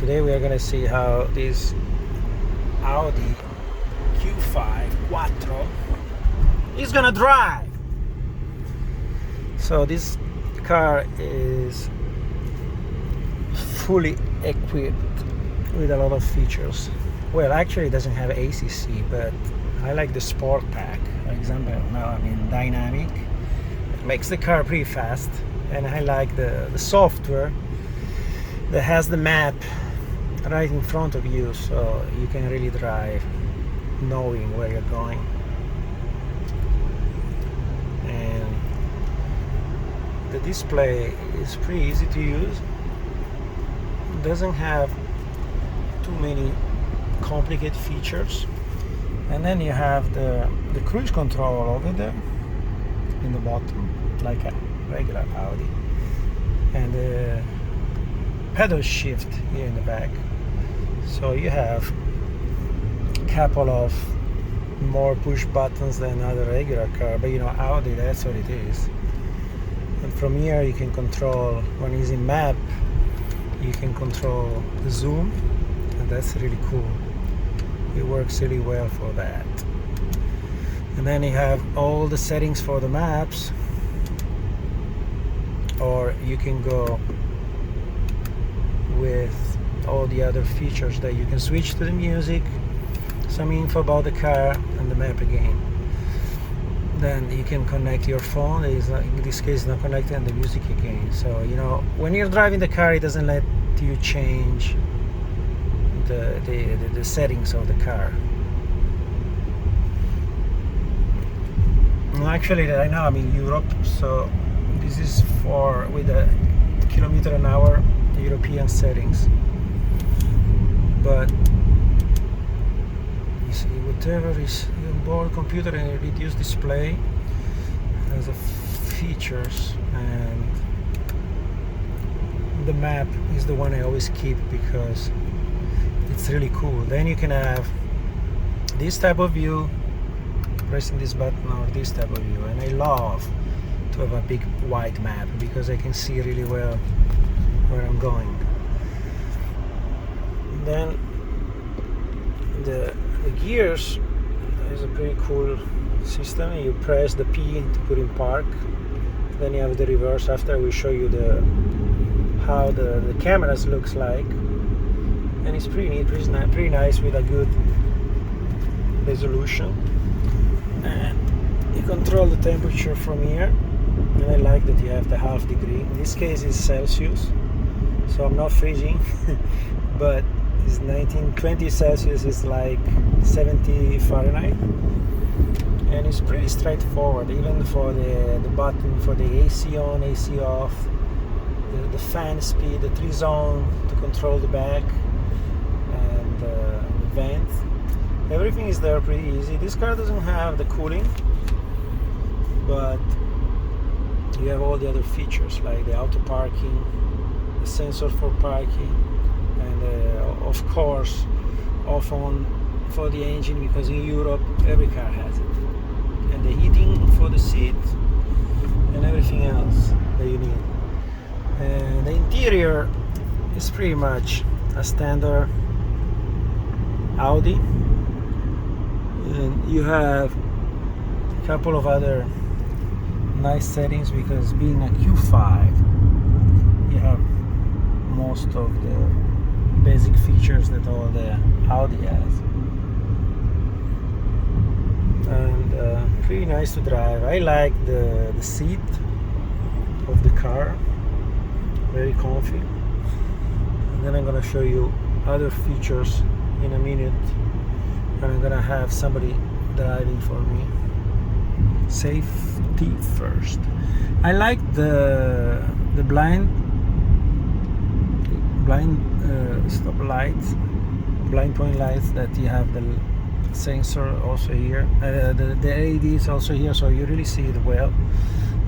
Today we are going to see how this Audi Q5 Quattro is going to drive. So this car is fully equipped with a lot of features. Well, actually it doesn't have ACC, but I like the sport pack. For example, now I'm in dynamic. It makes the car pretty fast, and I like the software that has the map right in front of you, so you can really drive knowing where you're going. And the display is pretty easy to use. It doesn't have too many complicated features. And then you have the cruise control over there in the bottom, like a regular Audi, and the pedal shift here in the back. So you have a couple of more push buttons than other regular car, but Audi, that's what it is. And from here you can control, when it's in map, you can control the zoom, and that's really cool. It works really well for that. And then you have all the settings for the maps, or you can go with all the other features that you can switch to the music, some info about the car, and the map again. Then you can connect your phone. In this case not connected, and the music again. So when you're driving the car, it doesn't let you change the settings of the car. Well, actually right now I'm in Europe, so this is with a km/h European settings. But you see, whatever is on board computer and a reduced display has features, and the map is the one I always keep because it's really cool. Then you can have this type of view, pressing this button, or this type of view. And I love to have a big wide map because I can see really well where I'm going. And then the gears is a pretty cool system. You press the P to put in park. Then you have the reverse. After I will show you how the cameras looks like. And it's pretty neat, pretty nice, with a good resolution. And you control the temperature from here. And I like that you have the half degree. In this case it's Celsius, so I'm not freezing, but it's 1920 Celsius is like 70 Fahrenheit. And it's pretty straightforward, even for the button for the AC on, AC off, the fan speed, the 3-zone to control the back, and the vent. Everything is there pretty easy. This car doesn't have the cooling, but you have all the other features like the auto parking, the sensor for parking, and of course off on for the engine, because in Europe every car has it, and the heating for the seat and everything else that you need. And the interior is pretty much a standard Audi, and you have a couple of other nice settings because being a Q5 you have most of the basic features that all the Audi has, and pretty nice to drive. I like the seat of the car, very comfy. And then I'm gonna show you other features in a minute, and I'm gonna have somebody driving for me. Safety first. I like the blind stop lights, blind point lights, that you have the sensor also here. The LED is also here, so you really see it well.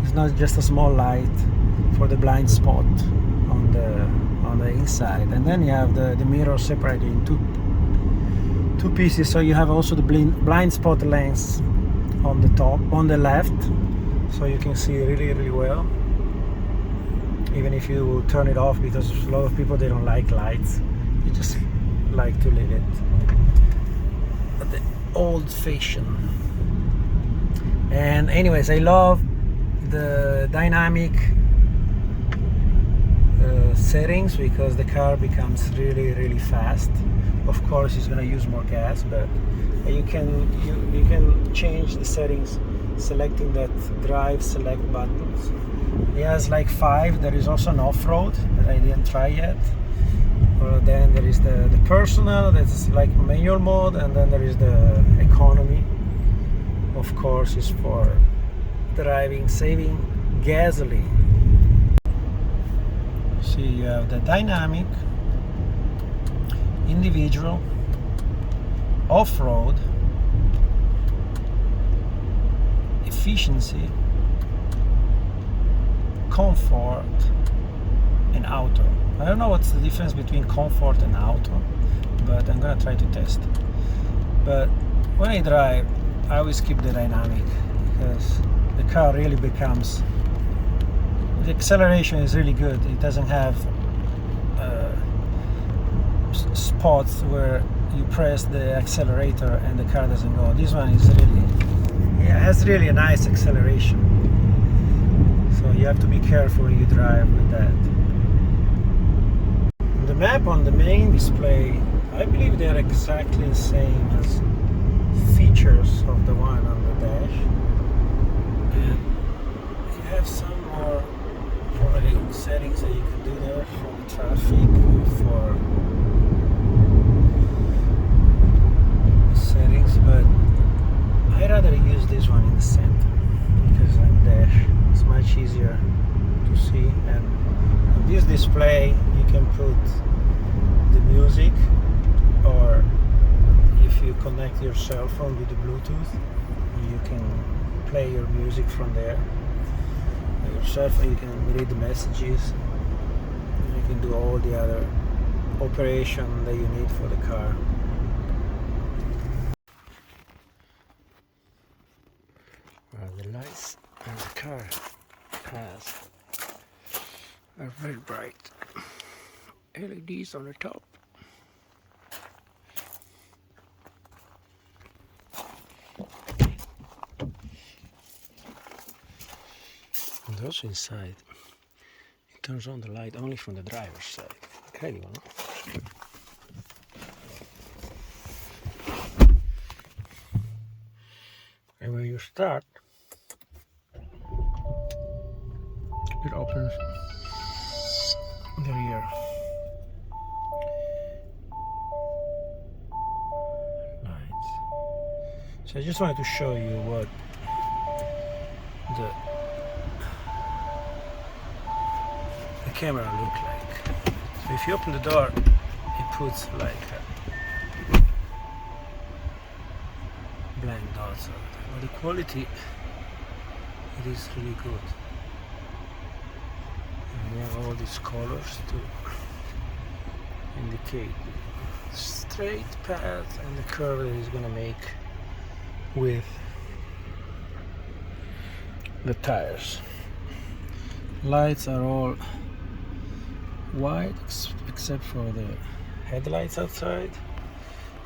It's not just a small light for the blind spot on the inside. And then you have the mirror separated in two pieces, so you have also the blind spot lens on the top, on the left, so you can see really well. even if you turn it off, because a lot of people, they don't like lights. You just like to leave it at the old fashion. And anyways, I love the dynamic settings because the car becomes really fast. Of course it's going to use more gas, but you can change the settings selecting that drive select buttons. It has like 5. There is also an off-road that I didn't try yet. Then there is the personal, that's like manual mode, and then there is the economy. Of course, is for driving, saving gasoline. See, you have the dynamic, individual, off-road, efficiency, comfort, and auto. I don't know what's the difference between comfort and auto, but I'm gonna try to test. But when I drive, I always keep the dynamic because the car really becomes, the acceleration is really good. It doesn't have spots where you press the accelerator and the car doesn't go. This one is really, yeah, has really a nice acceleration. So you have to be careful when you drive with that. The map on the main display, I believe they're exactly the same as features of the one on the dash. And you have some more probably settings that you can do there for the traffic, for settings, but I'd rather use this one in the center because on dash it's much easier to see. And on this display you can put the music, or if you connect your cell phone with the Bluetooth, you can play your music from there. Your cell phone, you can read the messages, you can do all the other operation that you need for the car. The lights and the car has are very bright. LEDs on the top. And also inside, it turns on the light only from the driver's side. Incredible, no? And when you start, it opens the rear lights. So I just wanted to show you what the camera look like. So if you open the door, it puts like blank dots on it. But the quality, it is really good. And we have all these colors to indicate straight path and the curve that it's gonna make with the tires. Lights are all white except for the headlights outside.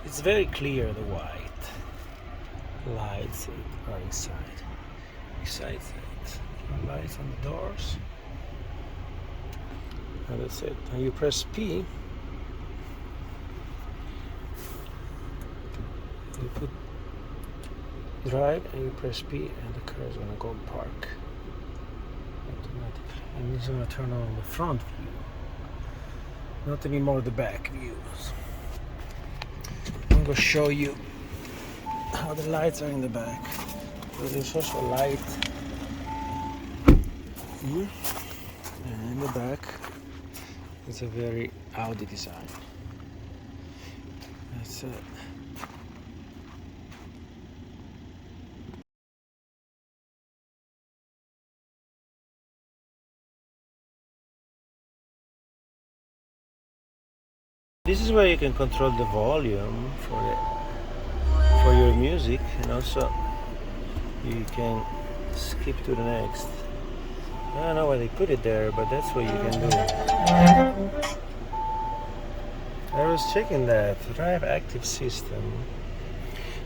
It's very clear, the white lights are inside. Besides that, lights on the doors. And that's it. And you press P, you put drive and you press P and the car is gonna go park automatically. And it's gonna turn on the front view, not anymore the back views. I'm gonna show you how the lights are in the back. So there's also a light here, and in the back it's a very Audi design. That's it. This is where you can control the volume for your music, and also you can skip to the next. I don't know why they put it there, but that's what you can do. I was checking that drive active system.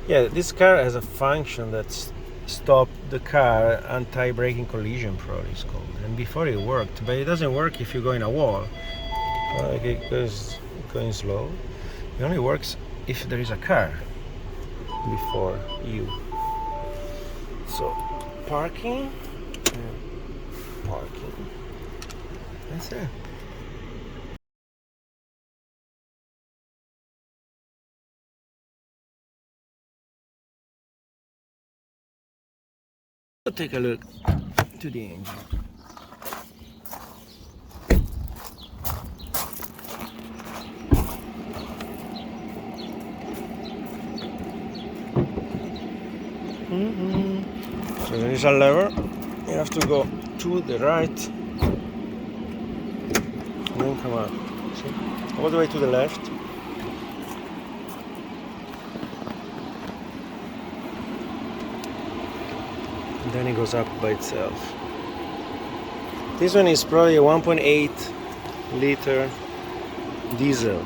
Yeah, this car has a function that's stop the car anti-braking collision, probably it's called. And before it worked, but it doesn't work if you go in a wall. Like it goes going slow. It only works if there is a car before you. So parking and parking. That's it. Let's take a look to the engine. So there is a lever. You have to go to the right and then come out. See? All the way to the left. And then it goes up by itself. This one is probably a 1.8 liter diesel.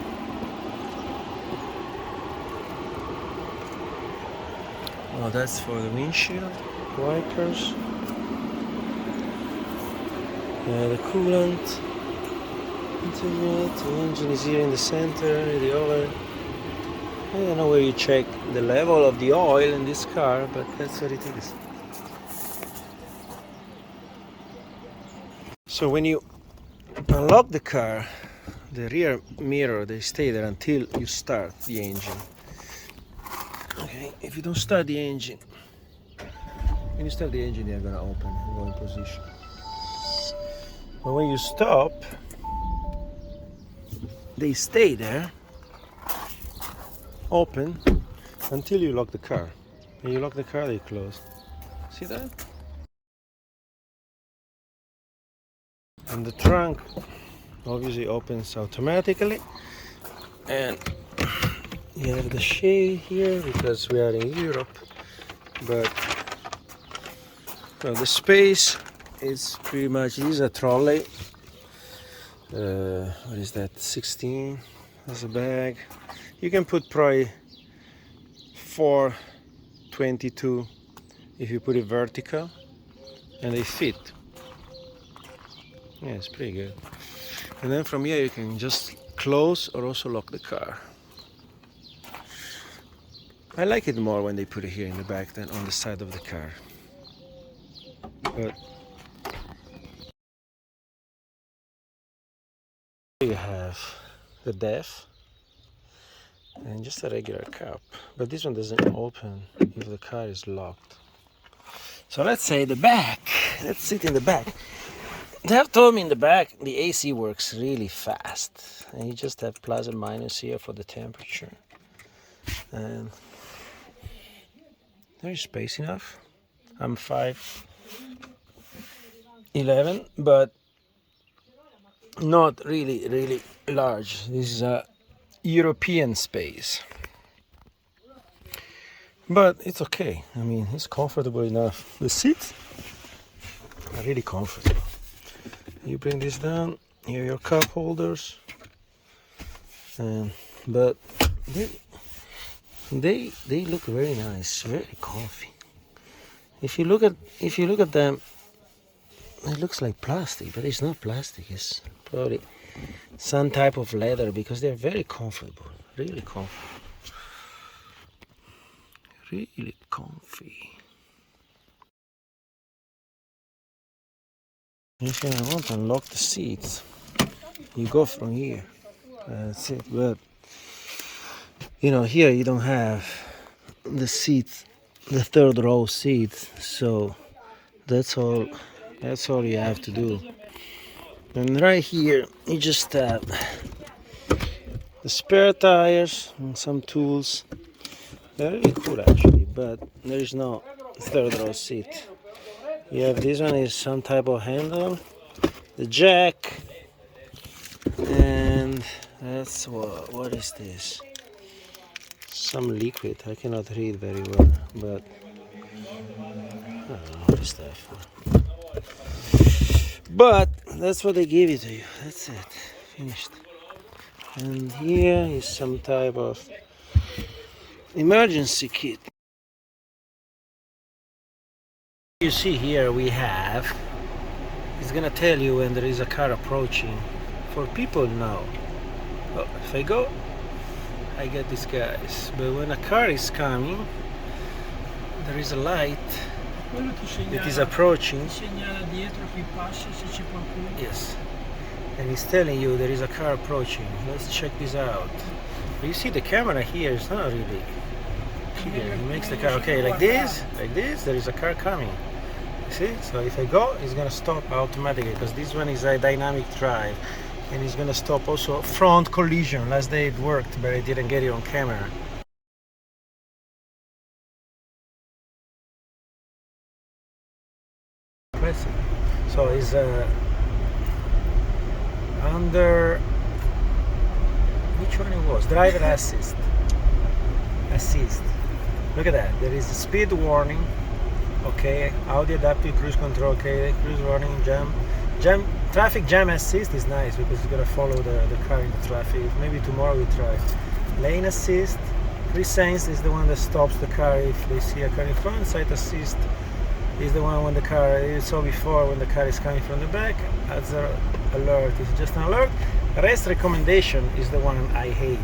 Oh, that's for the windshield wipers. The coolant. The engine is here in the center, the oil. I don't know where you check the level of the oil in this car, but that's what it is. So when you unlock the car, the rear mirror, they stay there until you start the engine. Okay, if you don't start the engine, when you start the engine, they're gonna open and go in position. But when you stop, they stay there, open, until you lock the car. When you lock the car, they close. See that? And the trunk obviously opens automatically. And you have the shade here because we are in Europe. But well, the space is pretty much, this is a trolley. What is that, 16 as a bag. You can put probably 422 if you put it vertical, and they fit. Yeah, it's pretty good. And then from here you can just close or also lock the car. I like it more when they put it here in the back than on the side of the car. But you have the DEF and just a regular cup, but this one doesn't open if the car is locked. So let's say the back, let's sit in the back. They have told me in the back the AC works really fast, and you just have plus and minus here for the temperature, and there is space enough. I'm 5'11", but not really large. This is a European space, but it's okay. I mean, it's comfortable enough. The seats are really comfortable. You bring this down, here are your cup holders, and but they look very nice, very comfy. If you look at them, it looks like plastic, but it's not plastic. It's probably some type of leather because they're very comfortable, really comfy, really comfy. If you want to unlock the seats, you go from here. That's it. But you know, here you don't have the seats, the third row seats. So that's all you have to do. And right here, you just have the spare tires and some tools. They're really cool actually, but there is no third row seat. You have this one is some type of handle, the jack, and that's what is this? Some liquid. I cannot read very well, but I don't know what is that for. But that's what they give it to you. That's it. Finished. And here is some type of emergency kit. You see here we have, it's gonna tell you when there is a car approaching. For people, no. Oh, if I go, I get these guys. But when a car is coming, there is a light that is approaching. Yes. And it's telling you there is a car approaching. Let's check this out. You see the camera here is not really clear. It makes the car, okay, like this, there is a car coming. You see? So if I go, it's gonna stop automatically because this one is a dynamic drive. And it's gonna stop also front collision. Last day it worked, but I didn't get it on camera. So it's under, which one it was? Driver assist. Look at that. There is a speed warning. Okay. Audi adaptive cruise control. Okay. Cruise warning. Traffic jam assist is nice because you're gonna follow the car in the traffic. Maybe tomorrow we try. Lane assist. Pre-sense is the one that stops the car if they see a car in front. Sight assist is the one when the car, you saw before, when the car is coming from the back. Hazard alert is just an alert. Rest recommendation is the one I hate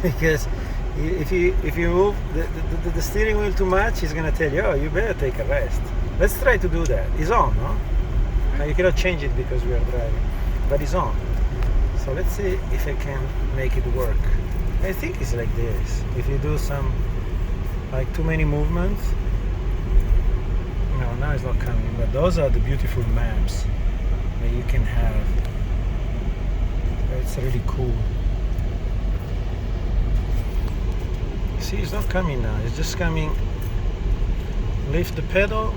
because if you move the steering wheel too much, it's gonna tell you, oh, you better take a rest. Let's try to do that. It's on, no? Now you cannot change it because we are driving, but it's on. So let's see if I can make it work. I think it's like this. If you do some, like too many movements. No, now it's not coming, but those are the beautiful maps that you can have. It's really cool. See, it's not coming now, it's just coming. Lift the pedal,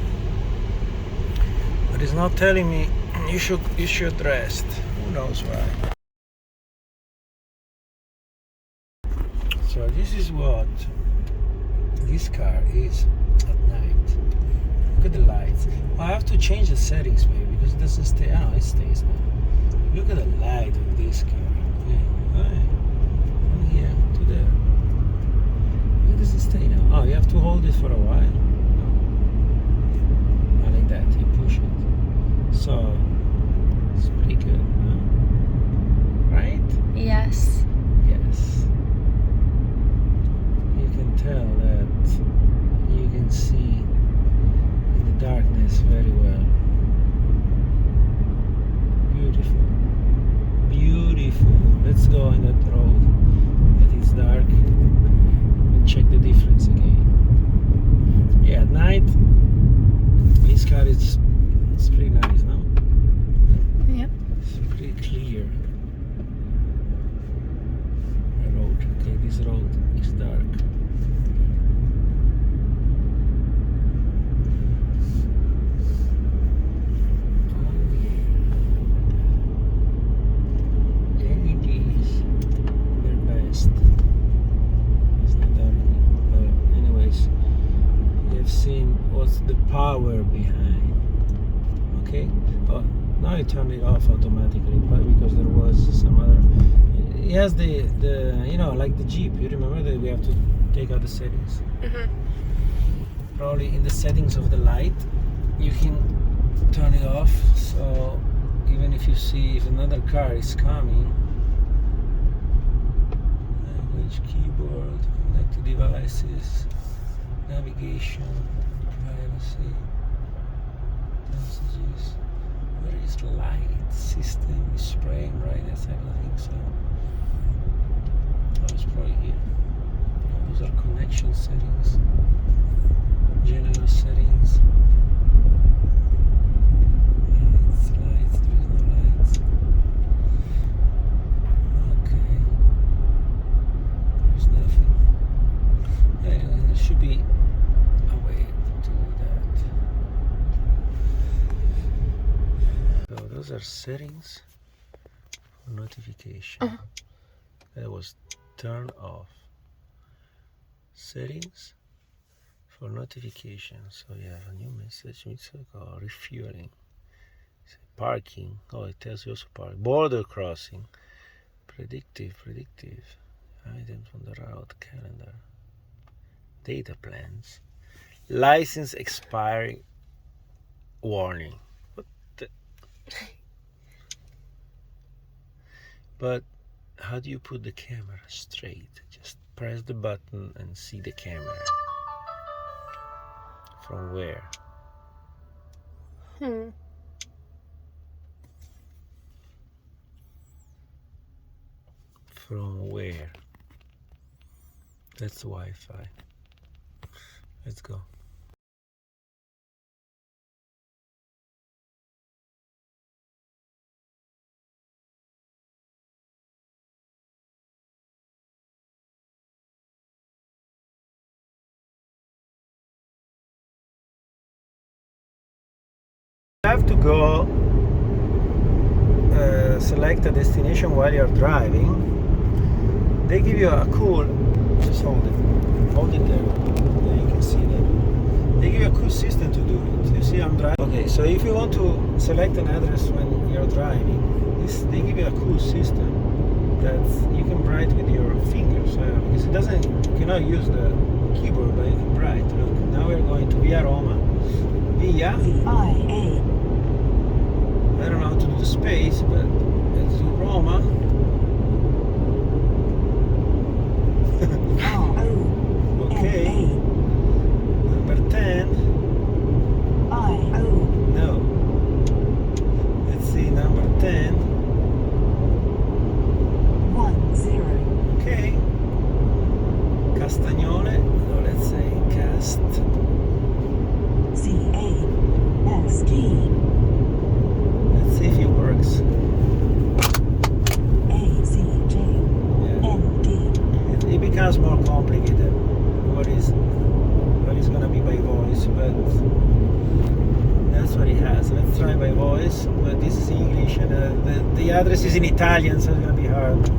but it's not telling me you should rest. Who knows why? So this is what this car is at night. Look at the lights. I have to change the settings maybe because it doesn't stay. Oh, it stays now. Look at the light of this car. Yeah. From here to there. It doesn't stay now. Oh, you have to hold it for a while. No. Not like that. You push it. So it's pretty good, huh? Right? Yes. Yes. You can tell that you can see darkness very well. Beautiful. Let's go in that road that is dark and check the difference again. Yeah, at night this car is pretty nice, no? Yep. It's pretty clear. The road. Okay, this road is dark. The power behind. Okay. Oh, now I turned it off automatically, probably because there was some other. It has the like the Jeep. You remember that we have to take out the settings. Probably in the settings of the light, you can turn it off. So even if you see if another car is coming, language, keyboard, connected devices, navigation. Privacy, messages. Where is light system spraying brightness? I don't think so. Oh, it's probably here. Those are connection settings, general settings. Lights. There is no lights. Okay. There's nothing. Anyway, there should be a way to do that. So those are settings for notification. That was turned off. Settings for notification. So you have a new message. Refueling. Parking. Oh, it tells you also parking. Border crossing. Predictive. Items on the route calendar. Data plans. License expiring. Warning. What the? But how do you put the camera straight? Just press the button and see the camera. From where? From where? That's Wi-Fi. Let's go. You have to go select a destination while you're driving. They give you a cool, just hold it there, yeah, you can see that. They give you a cool system to do it. You see I'm driving. Okay, so if you want to select an address when you're driving, they give you a cool system that you can write with your fingers, because you cannot use the keyboard, but you can write. Look, now we're going to Via Roma, Via VIA. I don't know how to do the space, but let's do Roma. Okay. Number 10. No. Let's see, number 10. 10. Okay. Castagnole. No, let's say Cast. CAST. Let's see if it works. ACJ. ND. It becomes more complicated. What is gonna be by voice, but that's what it has. Let's try by voice, but this is English and the address is in Italian, so it's gonna be hard.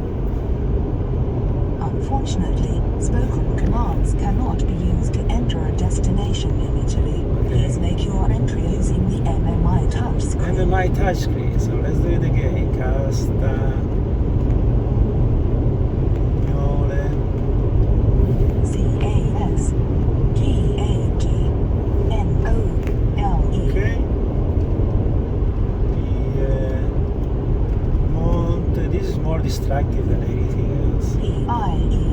Unfortunately, spoken commands cannot be used to enter a destination in Italy. Please make your entry using the MMI touchscreen. MMI touchscreen, so let's do it again. Castagnole. CASGAGNOLE. Okay. Monte. This is more distractive than anything else. Monte.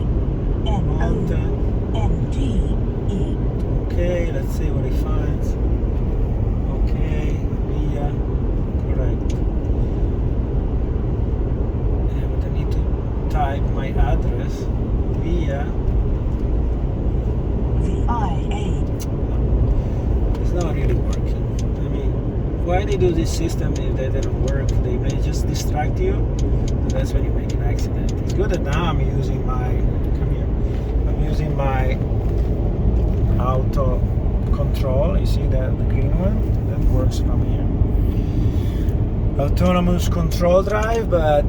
PIENONTE. Okay, let's see what he finds. Okay, Via. Correct. Yeah, but I need to type my address. Via. VIA. It's not really working. I mean, why they do this system if they don't work? They may just distract you, and that's when you make an accident. It's good that now I'm using my auto control. You see that the green one that works from here. Autonomous control drive, but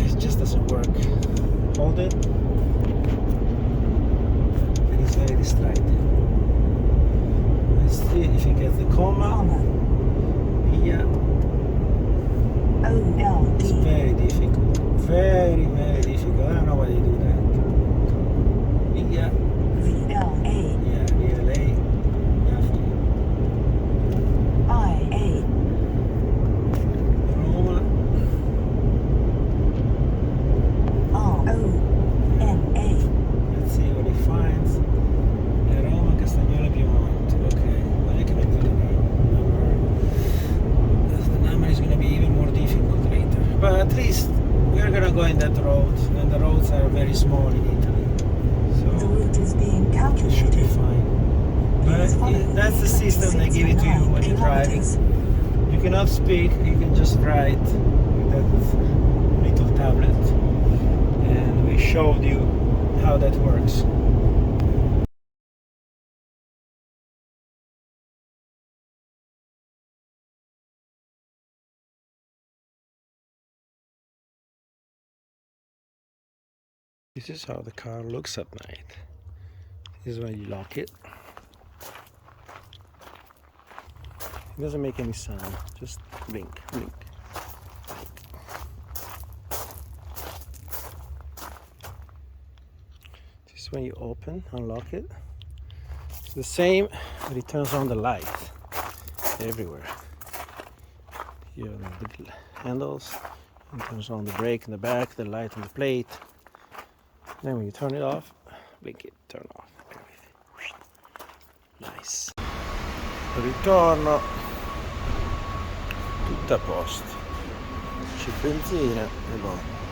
it just doesn't work. Hold it. It is very distracting. Let's see if it gets the comma. Yeah. OLD. It's very difficult. Very, very difficult. I don't know why they do that. Yeah. VLA. Yeah, VLA. Nothing. IA. Roma. RONA. Let's see what he finds. Yeah, Roma, Castagnole, Piemonte. Okay. Well, I can do the number. The number is going to be even more difficult later. But at least we are going to go in that road. And the roads are very small in Italy. The route is being It should be calculated. fine. But that's the system they give it to you when you're driving. You cannot speak, you can just write with that little tablet. And we showed you how that works. This is how the car looks at night. This is when you lock it. It doesn't make any sound, just blink, blink. is when you unlock it. It's the same, but it turns on the light everywhere. Here are the handles. It turns on the brake in the back, the light on the plate. Then when you turn it off, blink it, turn off. Nice. Ritorno. Tutto a posto. C'è benzina e buono.